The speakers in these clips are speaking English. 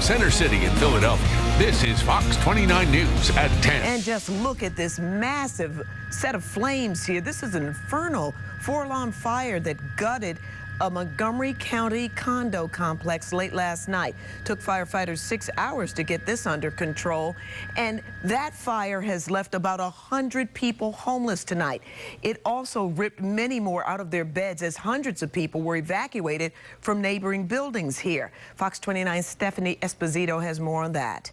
Center City in Philadelphia, this is Fox 29 News at 10. And just look at this massive set of flames here. This is an infernal four-alarm fire that gutted a Montgomery County condo complex late last night. Took firefighters 6 hours to get this under control. And that fire has left about 100 people homeless tonight. It also ripped many more out of their beds as hundreds of people were evacuated from neighboring buildings here. Fox 29's Stephanie Esposito has more on that.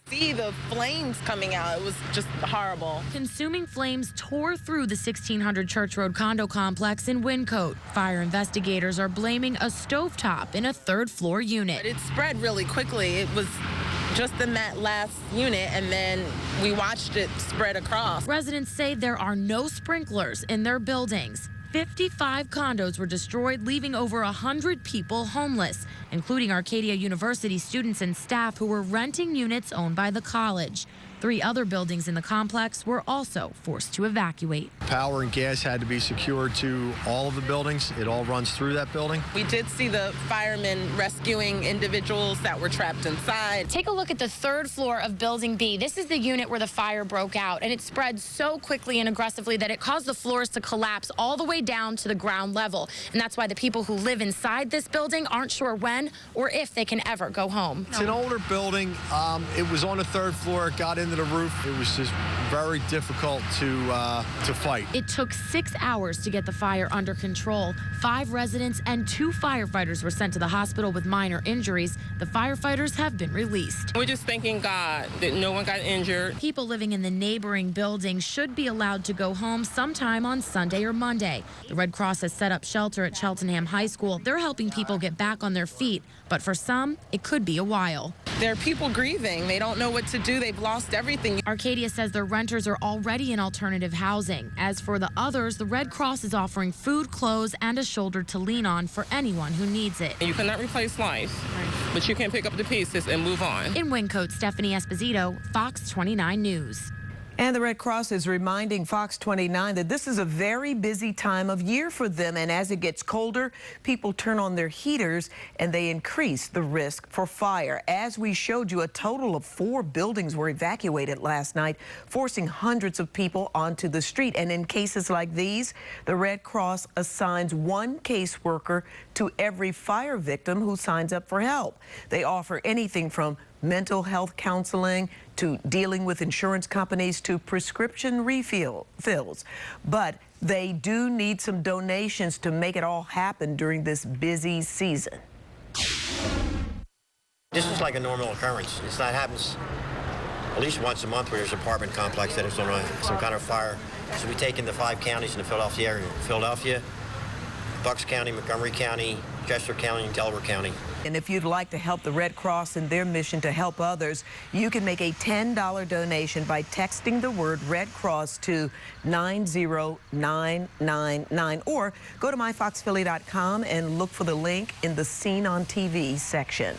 See the flames coming out. It was just horrible. Consuming flames tore through the 1600 Church Road condo complex in Wyncote. Fire investigators are blaming a stovetop in a third-floor unit. But it spread really quickly. It was just in that last unit, and then we watched it spread across. Residents say there are no sprinklers in their buildings. 55 condos were destroyed, leaving over 100 people homeless, including Arcadia University students and staff who were renting units owned by the college. 3 other buildings in the complex were also forced to evacuate. Power and gas had to be secured to all of the buildings. It all runs through that building. We did see the firemen rescuing individuals that were trapped inside. Take a look at the 3rd floor of Building B. This is the unit where the fire broke out, and it spread so quickly and aggressively that it caused the floors to collapse all the way down to the ground level. And that's why the people who live inside this building aren't sure when or if they can ever go home. It's an older building. It was on the 3rd floor. It got into the roof. It was just very difficult to fight. It took 6 hours to get the fire under control. 5 residents and 2 firefighters were sent to the hospital with minor injuries. The firefighters have been released. We're just thanking God that no one got injured. People living in the neighboring building should be allowed to go home sometime on Sunday or Monday. The Red Cross has set up shelter at Cheltenham High School. They're helping people get back on their feet, but for some, it could be a while. There are people grieving. They don't know what to do. They've lost everything. Arcadia says their renters are already in alternative housing. As for the others, the Red Cross is offering food, clothes, and a shoulder to lean on for anyone who needs it. You cannot replace life, but you can pick up the pieces and move on. In Wyncote, Stephanie Esposito, Fox 29 News. And the Red Cross is reminding Fox 29 that this is a very busy time of year for them. And as it gets colder, people turn on their heaters and they increase the risk for fire. As we showed you, a total of 4 buildings were evacuated last night, forcing hundreds of people onto the street. And in cases like these, the Red Cross assigns 1 caseworker to every fire victim who signs up for help. They offer anything from mental health counseling to dealing with insurance companies to prescription refills. But they do need some donations to make it all happen during this busy season. This is like a normal occurrence. It happens at least once a month where there's an apartment complex that is on some kind of fire. So we take in the 5 counties in the Philadelphia area: Philadelphia, Bucks County, Montgomery County, Chester County, and Delaware County. And if you'd like to help the Red Cross in their mission to help others, you can make a $10 donation by texting the word Red Cross to 90999 or go to myfoxphilly.com and look for the link in the Seen on TV section.